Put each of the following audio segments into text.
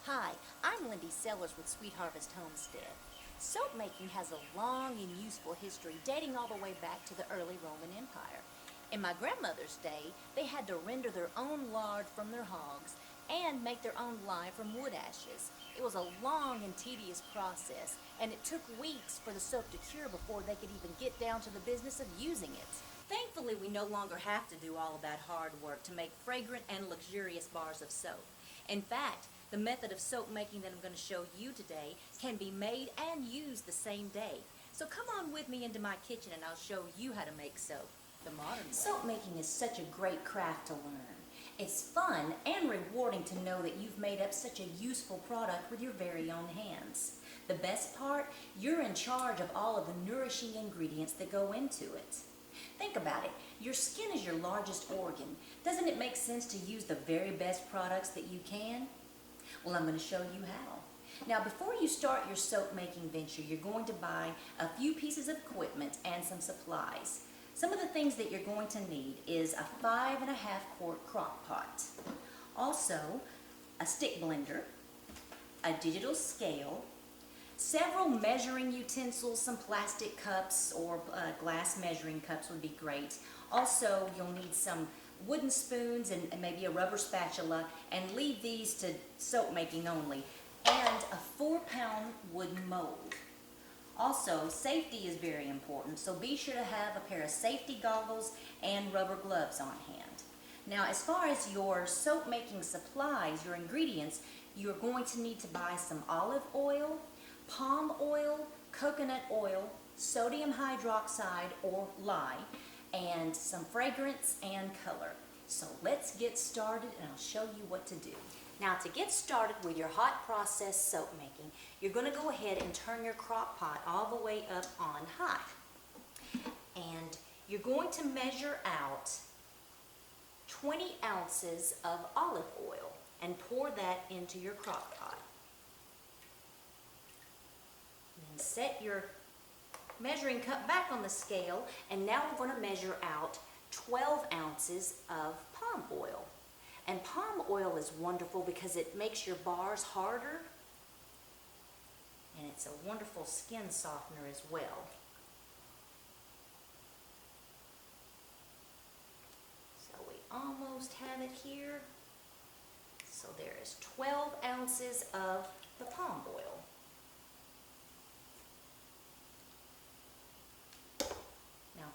Hi, I'm Lindy Sellers with Sweet Harvest Homestead. Soap making has a long and useful history dating all the way back to the early Roman Empire. In my grandmother's day, they had to render their own lard from their hogs and make their own lye from wood ashes. It was a long and tedious process, and it took weeks for the soap to cure before they could even get down to the business of using it. Thankfully, we no longer have to do all of that hard work to make fragrant and luxurious bars of soap. In fact, the method of soap making that I'm going to show you today can be made and used the same day. So come on with me into my kitchen and I'll show you how to make soap the modern way. Soap making is such a great craft to learn. It's fun and rewarding to know that you've made up such a useful product with your very own hands. The best part, you're in charge of all of the nourishing ingredients that go into it. Think about it. Your skin is your largest organ. Doesn't it make sense to use the very best products that you can? Well, I'm going to show you how. Now, before you start your soap making venture, you're going to buy a few pieces of equipment and some supplies. Some of the things that you're going to need is a 5.5 quart crock pot. Also, a stick blender, a digital scale, several measuring utensils, some plastic cups or glass measuring cups would be great. Also, you'll need some wooden spoons and maybe a rubber spatula, and leave these to soap making only, and a 4-pound wooden mold. Also, safety is very important, so be sure to have a pair of safety goggles and rubber gloves on hand. Now, as far as your soap making supplies, your ingredients, you're going to need to buy some olive oil, palm oil, coconut oil, sodium hydroxide or lye, and some fragrance and color. So let's get started and I'll show you what to do. Now, to get started with your hot process soap making, you're going to go ahead and turn your crock pot all the way up on high. And you're going to measure out 20 ounces of olive oil and pour that into your crock pot. And then set your measuring cup back on the scale, and now we're going to measure out 12 ounces of palm oil. And palm oil is wonderful because it makes your bars harder, and it's a wonderful skin softener as well. So we almost have it here. So there is 12 ounces of the palm oil.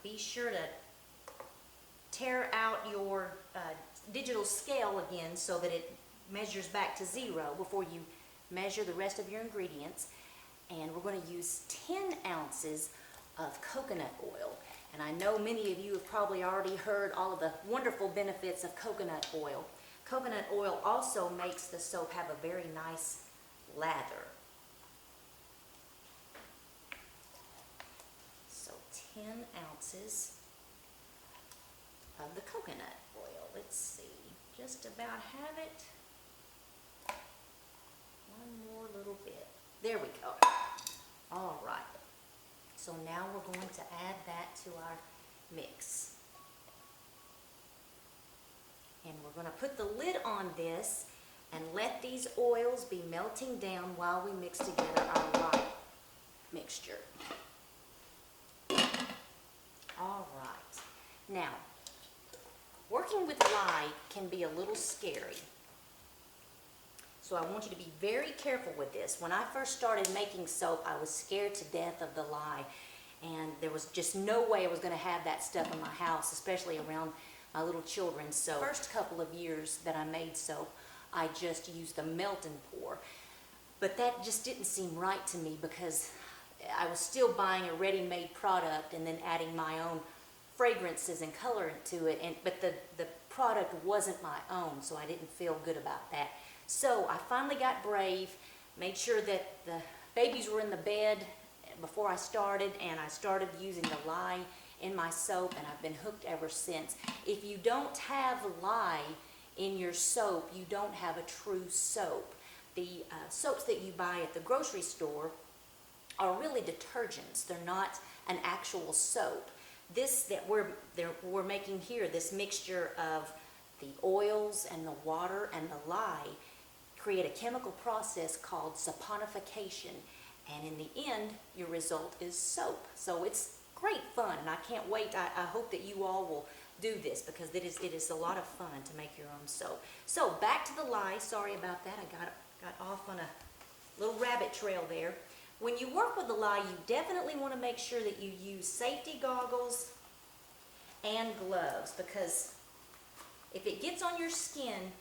Be sure to tear out your digital scale again so that it measures back to 0 before you measure the rest of your ingredients. And we're going to use 10 ounces of coconut oil. And I know many of you have probably already heard all of the wonderful benefits of coconut oil. Coconut oil also makes the soap have a very nice lather. 10 ounces of the coconut oil. Let's see, just about have it. One more little bit. There we go. All right. So now we're going to add that to our mix. And we're going to put the lid on this and let these oils be melting down while we mix together our lye mixture. All right. Now, working with lye can be a little scary. So I want you to be very careful with this. When I first started making soap, I was scared to death of the lye. And there was just no way I was going to have that stuff in my house, especially around my little children. So the first couple of years that I made soap, I just used the melt and pour. But that just didn't seem right to me because I was still buying a ready-made product and then adding my own fragrances and color to it, but the product wasn't my own, so I didn't feel good about that. So I finally got brave, made sure that the babies were in the bed before I started, and I started using the lye in my soap, and I've been hooked ever since. If you don't have lye in your soap, you don't have a true soap. The soaps that you buy at the grocery store are really detergents. They're not an actual soap. This that we're making here, this mixture of the oils and the water and the lye, create a chemical process called saponification. And in the end, your result is soap. So it's great fun, and I can't wait. I hope that you all will do this, because it is a lot of fun to make your own soap. So back to the lye. Sorry about that. I got off on a little rabbit trail there. When you work with the lye, you definitely want to make sure that you use safety goggles and gloves, because if it gets on your skin,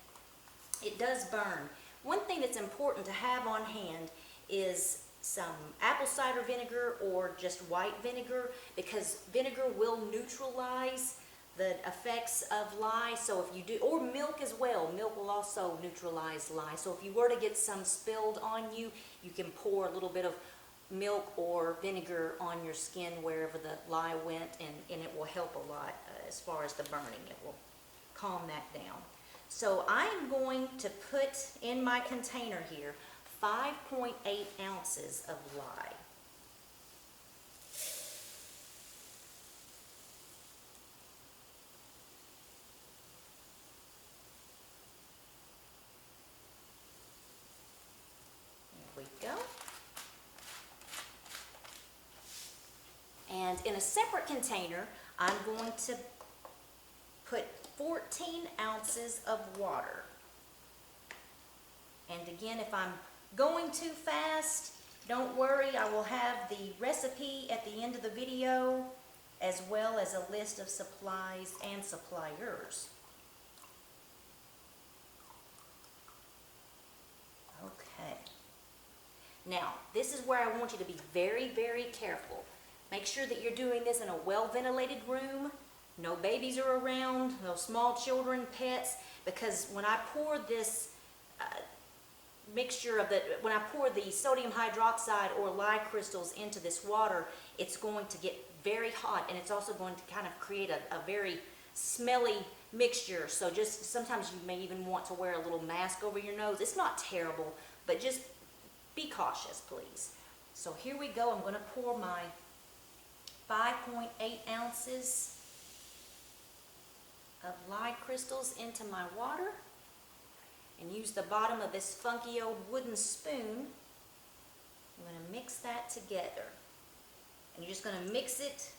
it does burn. One thing that's important to have on hand is some apple cider vinegar or just white vinegar, because vinegar will neutralize the effects of lye. So if you do, or milk as well, milk will also neutralize lye. So if you were to get some spilled on you, you can pour a little bit of milk or vinegar on your skin wherever the lye went, and it will help a lot as far as the burning. It will calm that down. So I'm going to put in my container here 5.8 ounces of lye. There we go. And in a separate container, I'm going to put 14 ounces of water. And again, if I'm going too fast, don't worry, I will have the recipe at the end of the video, as well as a list of supplies and suppliers. Okay. Now, this is where I want you to be very, very careful. Make sure that you're doing this in a well-ventilated room. No babies are around, no small children, pets, because when I pour this mixture of when I pour the sodium hydroxide or lye crystals into this water, it's going to get very hot, and it's also going to kind of create a very smelly mixture. So just sometimes you may even want to wear a little mask over your nose. It's not terrible, but just be cautious, please. So here we go. I'm going to pour my 5.8 ounces of lye crystals into my water, and use the bottom of this funky old wooden spoon. I'm going to mix that together. And you're just going to mix it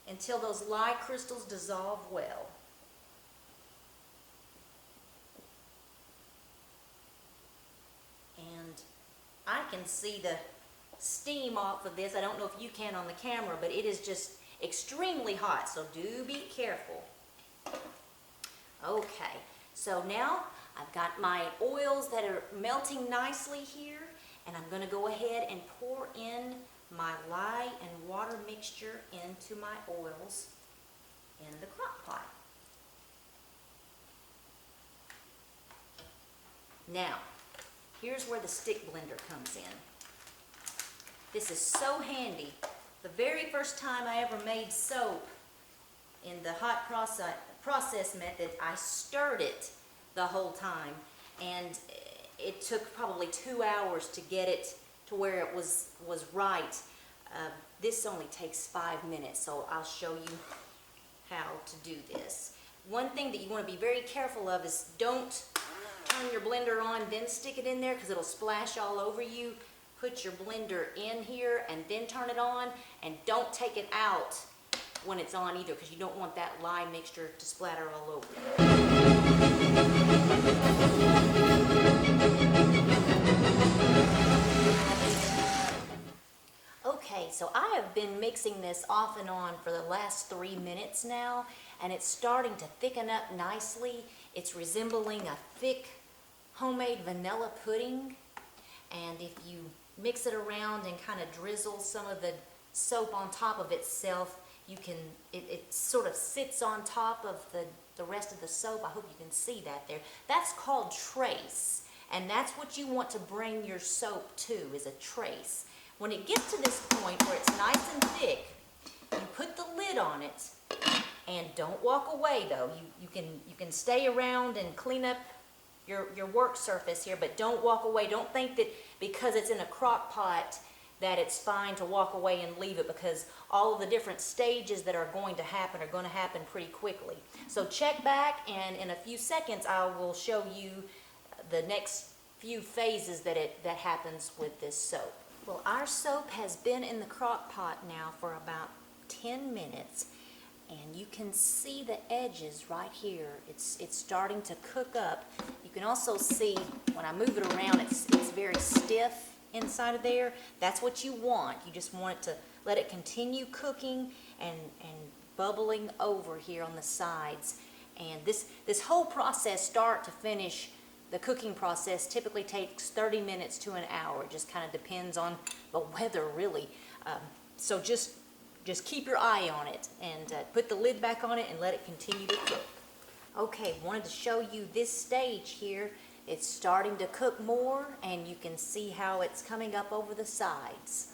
until those lye crystals dissolve well. And I can see the steam off of this. I don't know if you can on the camera, but it is just extremely hot, so do be careful. Okay, so now I've got my oils that are melting nicely here, and I'm going to go ahead and pour in my lye and water mixture into my oils in the crock pot. Now, here's where the stick blender comes in. This is so handy. The very first time I ever made soap in the hot process method, I stirred it the whole time, and it took probably 2 hours to get it to where it was right. This only takes 5 minutes, so I'll show you how to do this. One thing that you want to be very careful of is don't turn your blender on, then stick it in there, because it'll splash all over you. Put your blender in here and then turn it on, and don't take it out when it's on either, because you don't want that lye mixture to splatter all over you. Okay, so I have been mixing this off and on for the last 3 minutes now, and it's starting to thicken up nicely. It's resembling a thick homemade vanilla pudding, and if you mix it around and kind of drizzle some of the soap on top of itself, you can, it sort of sits on top of the rest of the soap. I hope you can see that there. That's called trace, and that's what you want to bring your soap to, is a trace. When it gets to this point where it's nice and thick, you put the lid on it, and don't walk away though. You can stay around and clean up your work surface here, but don't walk away. Don't think that because it's in a crock pot that it's fine to walk away and leave it, because all of the different stages that are going to happen pretty quickly. So check back, and in a few seconds I will show you the next few phases that happens with this soap. Well, our soap has been in the crock pot now for about 10 minutes, and you can see the edges right here. It's starting to cook up. You can also see when I move it around, it's very stiff inside of there. That's what you want. You just want it to let it continue cooking and bubbling over here on the sides. And this whole process, start to finish, the cooking process typically takes 30 minutes to an hour. It just kind of depends on the weather, really. So just keep your eye on it, and put the lid back on it and let it continue to cook. Okay, wanted to show you this stage here. It's starting to cook more, and you can see how it's coming up over the sides.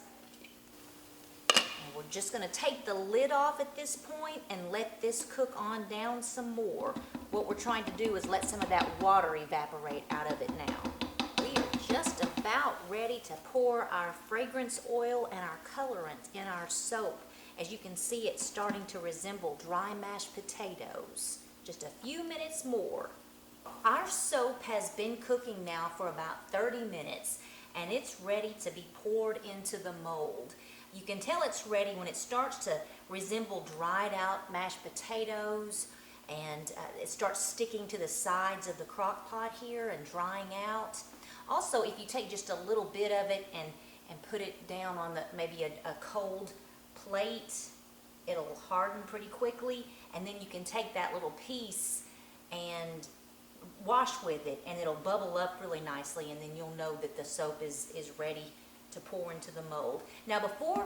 And we're just going to take the lid off at this point and let this cook on down some more. What we're trying to do is let some of that water evaporate out of it now. We are just about ready to pour our fragrance oil and our colorant in our soap. As you can see, it's starting to resemble dry mashed potatoes. Just a few minutes more. Our soap has been cooking now for about 30 minutes, and it's ready to be poured into the mold. You can tell it's ready when it starts to resemble dried out mashed potatoes, and it starts sticking to the sides of the crock pot here and drying out. Also, if you take just a little bit of it and put it down on maybe a cold plate, it'll harden pretty quickly, and then you can take that little piece and wash with it, and it'll bubble up really nicely, and then you'll know that the soap is ready to pour into the mold. Now, before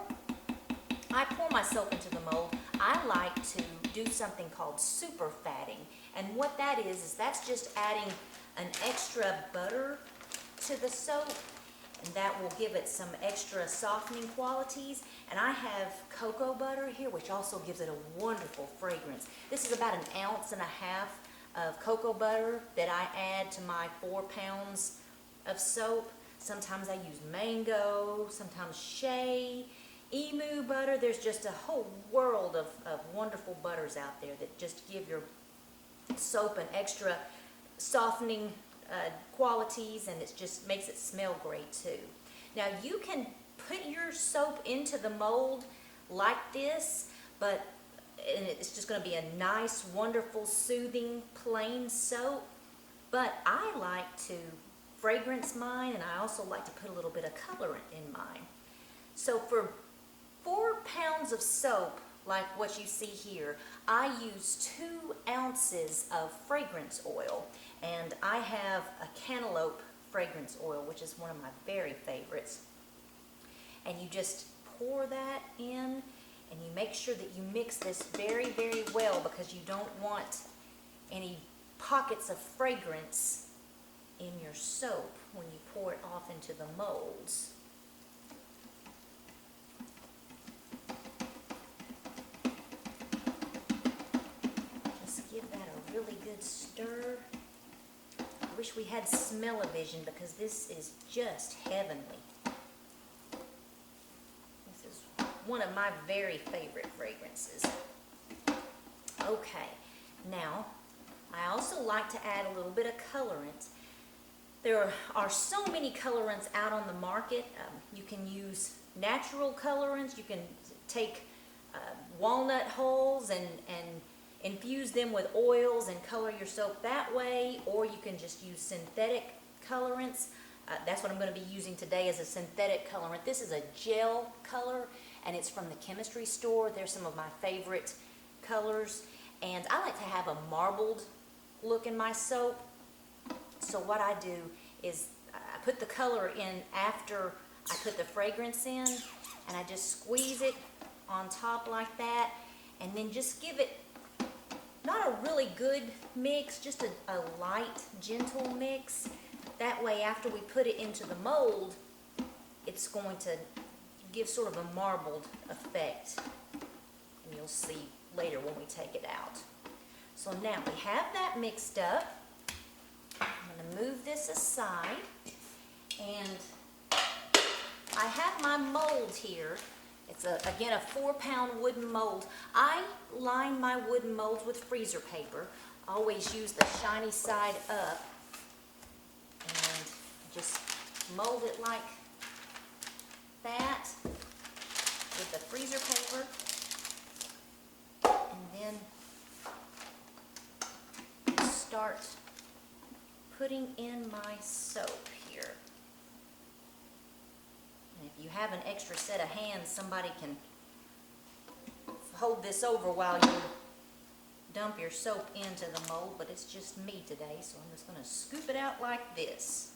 I pour my soap into the mold, I like to do something called super fatting, and what that is that's just adding an extra butter to the soap, and that will give it some extra softening qualities. And I have cocoa butter here, which also gives it a wonderful fragrance. This is about 1.5 ounces of cocoa butter that I add to my 4 pounds of soap. Sometimes I use mango, sometimes shea, emu butter. There's just a whole world of wonderful butters out there that just give your soap an extra softening qualities, and it just makes it smell great too. Now, you can put your soap into the mold like this, and it's just going to be a nice, wonderful, soothing, plain soap. But I like to fragrance mine, and I also like to put a little bit of colorant in mine. So for 4 pounds of soap, like what you see here, I use 2 ounces of fragrance oil, and I have a cantaloupe fragrance oil, which is one of my very favorites. And you just pour that in, and you make sure that you mix this very, very well, because you don't want any pockets of fragrance in your soap when you pour it off into the molds. Just give that a really good stir. I wish we had smell-o-vision, because this is just heavenly. One of my very favorite fragrances. Okay, now I also like to add a little bit of colorant. There are so many colorants out on the market. You can use natural colorants. You can take walnut hulls and infuse them with oils and color your soap that way, or you can just use synthetic colorants. That's what I'm going to be using today, as a synthetic colorant. This is a gel color, and it's from the chemistry store. They're some of my favorite colors, and I like to have a marbled look in my soap. So what I do is I put the color in after I put the fragrance in, and I just squeeze it on top like that, and then just give it not a really good mix, just a light, gentle mix. That way, after we put it into the mold, it's going to give sort of a marbled effect, and you'll see later when we take it out. So now we have that mixed up. I'm going to move this aside, and I have my mold here. It's again a 4-pound wooden mold. I line my wooden molds with freezer paper. I always use the shiny side up, and Just mold it like that with the freezer paper, and then start putting in my soap here. And if you have an extra set of hands, somebody can hold this over while you dump your soap into the mold, but it's just me today, so I'm just going to scoop it out like this.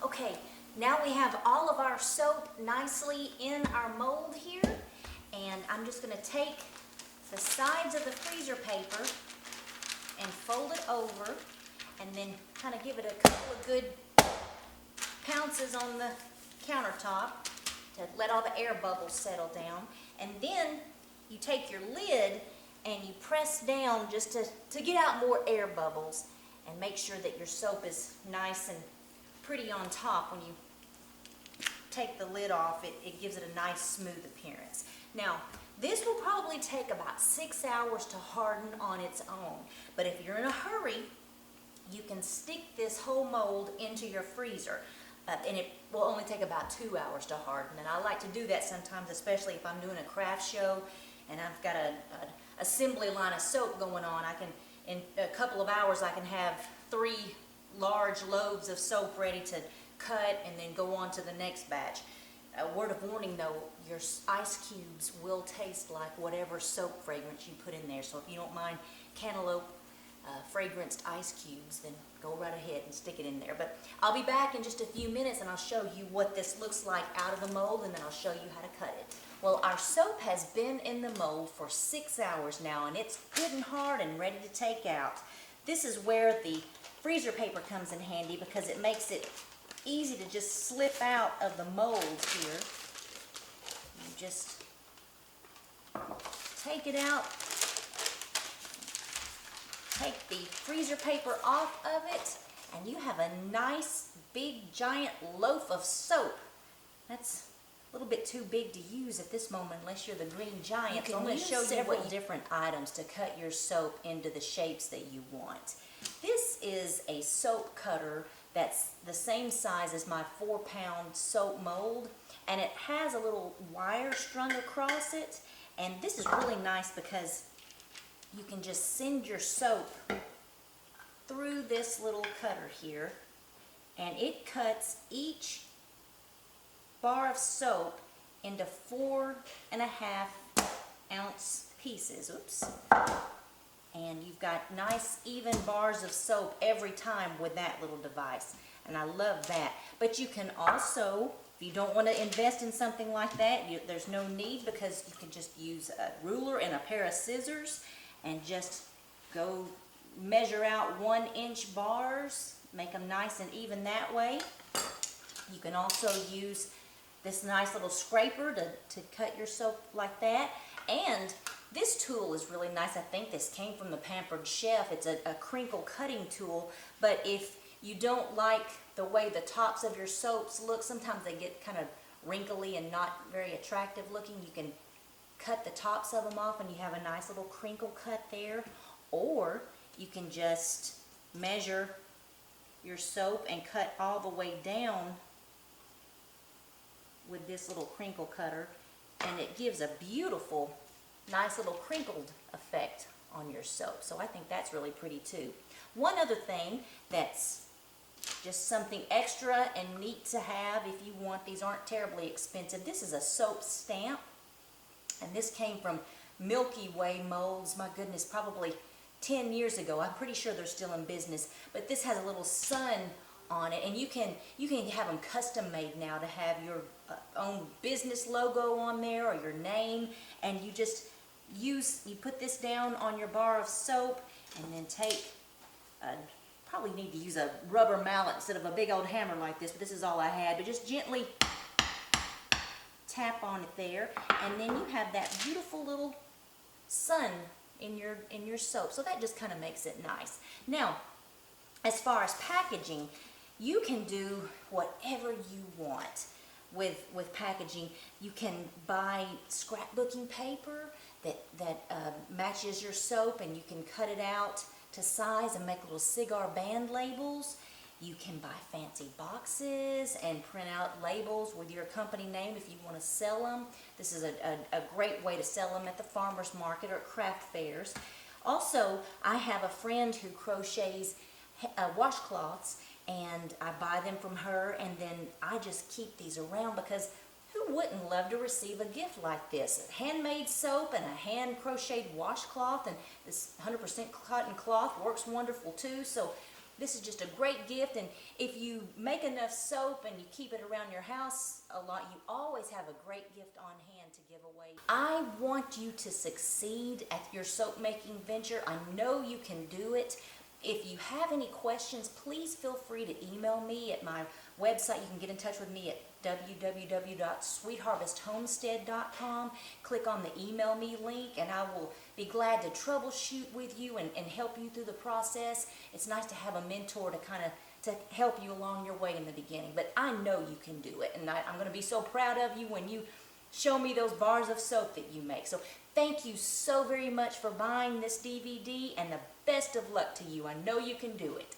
Okay, now we have all of our soap nicely in our mold here, and I'm just going to take the sides of the freezer paper and fold it over, and then kind of give it a couple of good pounces on the countertop to let all the air bubbles settle down. And then you take your lid and you press down just to get out more air bubbles, and make sure that your soap is nice and pretty on top. When you take the lid off, it gives it a nice smooth appearance. Now, this will probably take about 6 hours to harden on its own, but if you're in a hurry, you can stick this whole mold into your freezer, and it will only take about 2 hours to harden. And I like to do that sometimes, especially if I'm doing a craft show and I've got a assembly line of soap going on. I can, in a couple of hours, I can have 3 large loaves of soap ready to cut and then go on to the next batch. A word of warning though, your ice cubes will taste like whatever soap fragrance you put in there. So if you don't mind cantaloupe fragranced ice cubes, then go right ahead and stick it in there. But I'll be back in just a few minutes and I'll show you what this looks like out of the mold, and then I'll show you how to cut it. Well, our soap has been in the mold for 6 hours now, and it's good and hard and ready to take out. This is where the freezer paper comes in handy, because it makes it easy to just slip out of the mold here. You just take it out, take the freezer paper off of it, and you have a nice big giant loaf of soap. That's a little bit too big to use at this moment unless you're the green giant. So I'm going to show you several different items to cut your soap into the shapes that you want. This is a soap cutter that's the same size as my 4-pound soap mold, and it has a little wire strung across it. And this is really nice because you can just send your soap through this little cutter here, and it cuts each bar of soap into 4.5-ounce pieces. Oops. And you've got nice even bars of soap every time with that little device, and I love that. But you can also, if you don't want to invest in something like that, there's no need, because you can just use a ruler and a pair of scissors and just go measure out 1-inch bars, make them nice and even that way. You can also use this nice little scraper to cut your soap like that. And this tool is really nice. I think this came from the Pampered Chef. It's a crinkle cutting tool, but if you don't like the way the tops of your soaps look, sometimes they get kind of wrinkly and not very attractive looking, you can cut the tops of them off and you have a nice little crinkle cut there. Or you can just measure your soap and cut all the way down with this little crinkle cutter, and it gives a beautiful, nice little crinkled effect on your soap. So I think that's really pretty too. One other thing that's just something extra and neat to have if you want, these aren't terribly expensive. This is a soap stamp, and this came from Milky Way molds. My goodness, probably 10 years ago. I'm pretty sure they're still in business, but this has a little sun on it, and you can have them custom made now to have your own business logo on there or your name, and you just you put this down on your bar of soap, And then take, probably need to use a rubber mallet instead of a big old hammer like this, but this is all I had. But just gently tap on it there, and then you have that beautiful little sun in your soap. So that just kind of makes it nice. Now, as far as packaging, you can do whatever you want with packaging. You can buy scrapbooking paper that matches your soap, and you can cut it out to size and make little cigar band labels. You can buy fancy boxes and print out labels with your company name if you want to sell them. This is a great way to sell them at the farmer's market or at craft fairs. Also, I have a friend who crochets washcloths, and I buy them from her, and then I just keep these around because who wouldn't love to receive a gift like this? Handmade soap and a hand crocheted washcloth, and this 100% cotton cloth works wonderful too. So this is just a great gift, and if you make enough soap and you keep it around your house a lot, you always have a great gift on hand to give away. I want you to succeed at your soap making venture. I know you can do it. If you have any questions, please feel free to email me at my website. You can get in touch with me at www.sweetharvesthomestead.com. Click on the email me link, and I will be glad to troubleshoot with you and help you through the process. It's nice to have a mentor to to help you along your way in the beginning, but I know you can do it, and I'm going to be so proud of you when you show me those bars of soap that you make. So thank you so very much for buying this DVD, and the best of luck to you. I know you can do it.